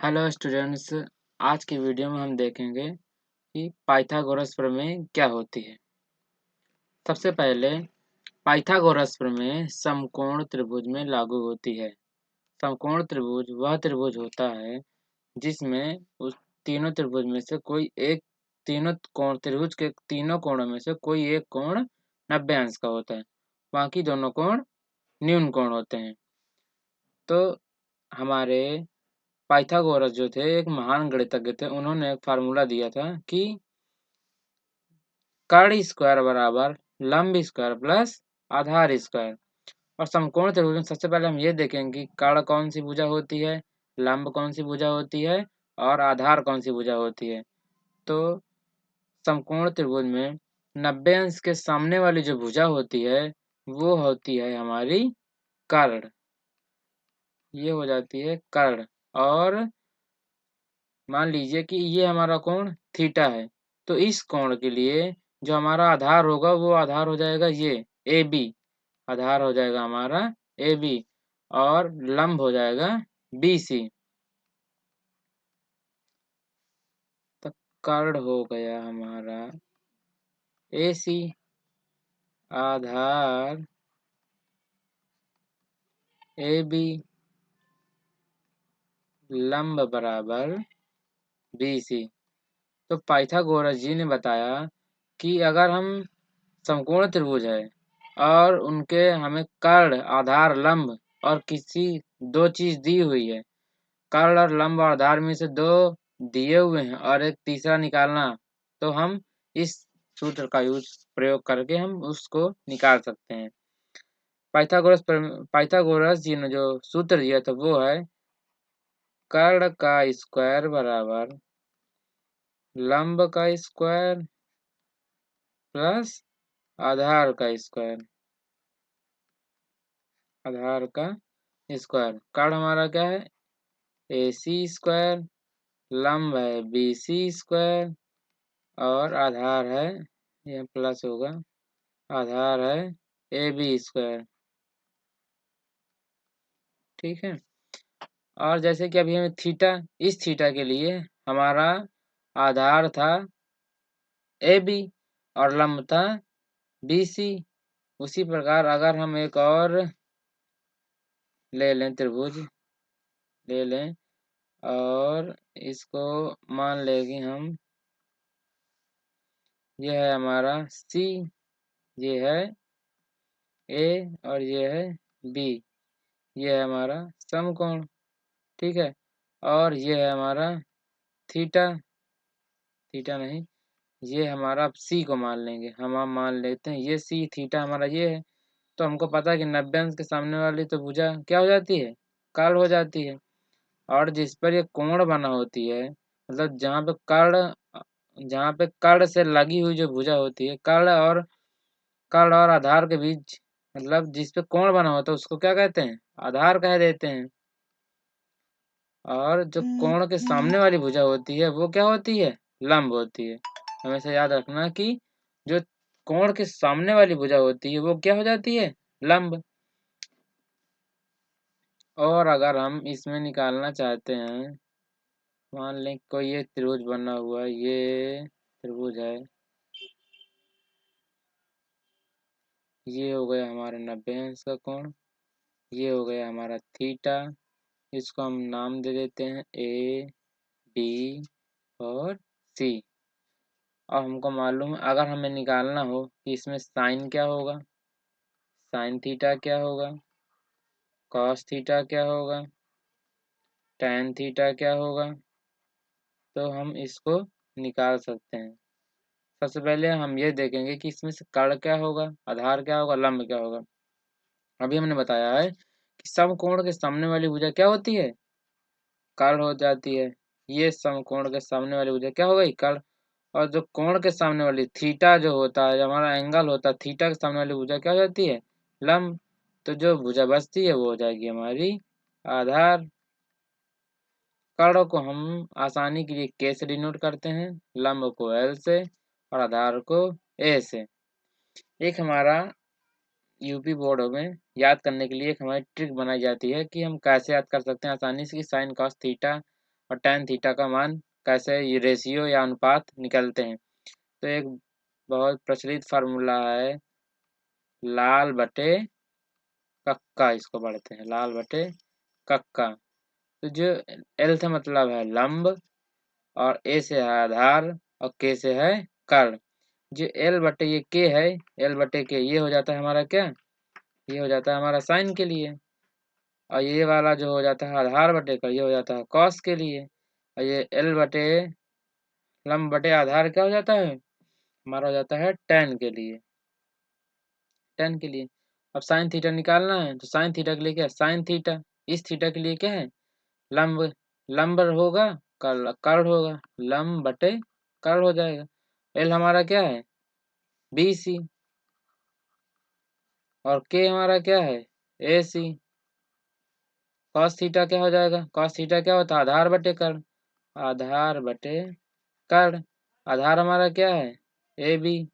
Hello students. आज की video में हम देखेंगे कि पाइथागोरस प्रमेय क्या होती है। सबसे पहले पाइथागोरस प्रमेय समकोण त्रिभुज में लागू होती है। समकोण त्रिभुज वह त्रिभुज होता है जिसमें उस तीनों त्रिभुज में से कोई एक त्रिभुज के तीनों कोणों में से कोई एक कोण 90 अंश का होता है, बाकी दोनों कोण न्यून कोण होते हैं। तो हमारे पाइथागोरस जो थे एक महान गणितज्ञ थे। उन्होंने एक फार्मूला दिया था कि कर्ण स्क्वायर बराबर लंब स्क्वायर प्लस आधार स्क्वायर। और समकोण त्रिभुज में सबसे पहले हम ये देखेंगे कि कर्ण कौन सी भुजा होती है, लंब कौन सी भुजा होती है और आधार कौन सी भुजा होती है। तो समकोण त्रिभुज में 90 अंश के सामने वाली जो भुजा होती है वो होती है हमारी कर्ण। ये हो जाती है कर्ण। और मान लीजिए कि ये हमारा कोण थीटा है, तो इस कोण के लिए जो हमारा आधार होगा वो आधार हो जाएगा ये ए बी। आधार हो जाएगा हमारा ए बी और लंब हो जाएगा बी सी। तो कर्ण हो गया हमारा ए सी, आधार ए बी, लंब बराबर बी सी। तो पाइथागोरस जी ने बताया कि अगर हम समकोण त्रिभुज है और उनके हमें कर्ण, आधार, लंब और किसी दो चीज दी हुई है, कर्ण और लंब और आधार में से दो दिए हुए हैं और एक तीसरा निकालना, तो हम इस सूत्र का प्रयोग करके हम उसको निकाल सकते हैं। पाइथागोरस जी ने जो सूत्र दिया था वो है कर्ण का स्क्वायर बराबर लंब का स्क्वायर प्लस आधार का स्क्वायर। आधार का स्क्वायर। कर्ण हमारा क्या है ए सी स्क्वायर, लंब है बी सी स्क्वायर और आधार है, यह प्लस होगा, आधार है ए बी स्क्वायर। ठीक है। और जैसे कि अभी हमें थीटा, इस थीटा के लिए हमारा आधार था ए बी और लंब था बी सी। उसी प्रकार अगर हम एक और ले लें, त्रिभुज ले लें और इसको मान लेंगे हम, यह है हमारा सी, ये है ए और ये है बी। ये है हमारा समकोण। ठीक है। और ये है हमारा थीटा, थीटा नहीं, ये हमारा सी को मान लेंगे। हम मान लेते हैं ये सी, थीटा हमारा ये है। तो हमको पता है कि 90 अंश के सामने वाली तो भुजा क्या हो जाती है, कर्ण हो जाती है। और जिस पर ये कोण बना होती है, मतलब जहाँ पे कर्ण से लगी हुई जो भुजा होती है, कर्ण और आधार के बीच, मतलब जिस पे कोण बना होता है उसको क्या कहते हैं, आधार कह देते हैं। और जो कोण के सामने वाली भुजा होती है वो क्या होती है, लंब होती है। हमेशा याद रखना कि जो कोण के सामने वाली भुजा होती है वो क्या हो जाती है, लंब। और अगर हम इसमें निकालना चाहते हैं, मान लें कोई ये त्रिभुज बना हुआ है, ये त्रिभुज है, ये हो गया हमारा 90 अंश का कोण, ये हो गया हमारा थीटा। इसको हम नाम दे देते हैं ए बी और सी। और हमको मालूम है अगर हमें निकालना हो कि इसमें साइन क्या होगा, साइन थीटा क्या होगा, कॉस थीटा क्या होगा, टैन थीटा क्या होगा, तो हम इसको निकाल सकते हैं। सबसे पहले हम ये देखेंगे कि इसमें से कर्ण क्या होगा, आधार क्या होगा, लंब क्या होगा। अभी हमने बताया है कि समकोण के सामने वाली भुजा क्या होती है, कर्ण हो जाती है। ये समकोण के सामने वाली भुजा क्या हो गई, कर्ण। और जो कोण के सामने वाली थीटा जो होता है, जो हमारा एंगल होता है, थीटा के सामने वाली भुजा क्या हो जाती है, लंब। तो जो भुजा बचती है वो हो जाएगी हमारी आधार। कर्ण को हम आसानी के लिए के से डिनोट करते हैं, लंब को एल से और आधार को ए से। एक हमारा यूपी बोर्ड में याद करने के लिए एक हमारी ट्रिक बनाई जाती है कि हम कैसे याद कर सकते हैं आसानी से कि साइन कॉस थीटा और tan थीटा का मान कैसे ये रेशियो या अनुपात निकलते हैं। तो एक बहुत प्रचलित फार्मूला है लाल बटे कक्का, इसको पढ़ते हैं लाल बटे कक्का। तो जो एल से मतलब है लंब और ए से है आधार और के से है कर्ण। जो एल बटे ये के है, एल बटे के ये हो जाता है हमारा क्या, ये हो जाता है हमारा साइन के लिए। और ये वाला जो हो जाता है आधार बटे का ये हो जाता है कॉस के लिए। और ये एल बटे लंब बटे आधार क्या हो जाता है हमारा, हो जाता है tan के लिए, tan के लिए। अब साइन थीटा निकालना है तो साइन थीटा के लिए क्या है साइन थीटा, इस थीटा के लिए क्या है लंब, लंब होगा कर्ण होगा, लंब बटे कर्ण हो जाएगा। एल हमारा क्या है BC और के हमारा क्या है AC। कॉस थीटा क्या हो जाएगा, कॉस थीटा क्या होता है आधार बटे कर्ण, आधार बटे कर्ण। आधार हमारा क्या है AB,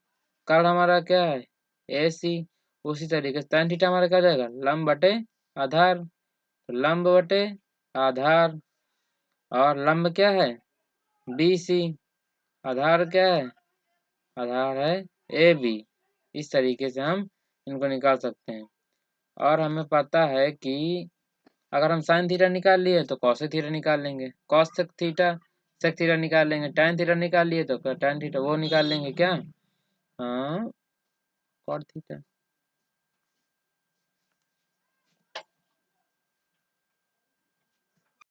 कर्ण हमारा क्या है AC। उसी तरीके से tan थीटा हमारा क्या हो जाएगा लंब बटे आधार, तो लंब बटे आधार। और लंब क्या है BC, आधार क्या है आधार है AB। इस तरीके से हम इनको निकाल सकते हैं। और हमें पता है कि अगर हम साइन थीटा निकाल लिए तो कॉस थीटा निकाल लेंगे, कॉस थीटा सेक थीटा निकाल लेंगे, tan थीटा निकाल लिए तो tan थीटा वो निकाल लेंगे क्या, हाँ कॉट थीटा।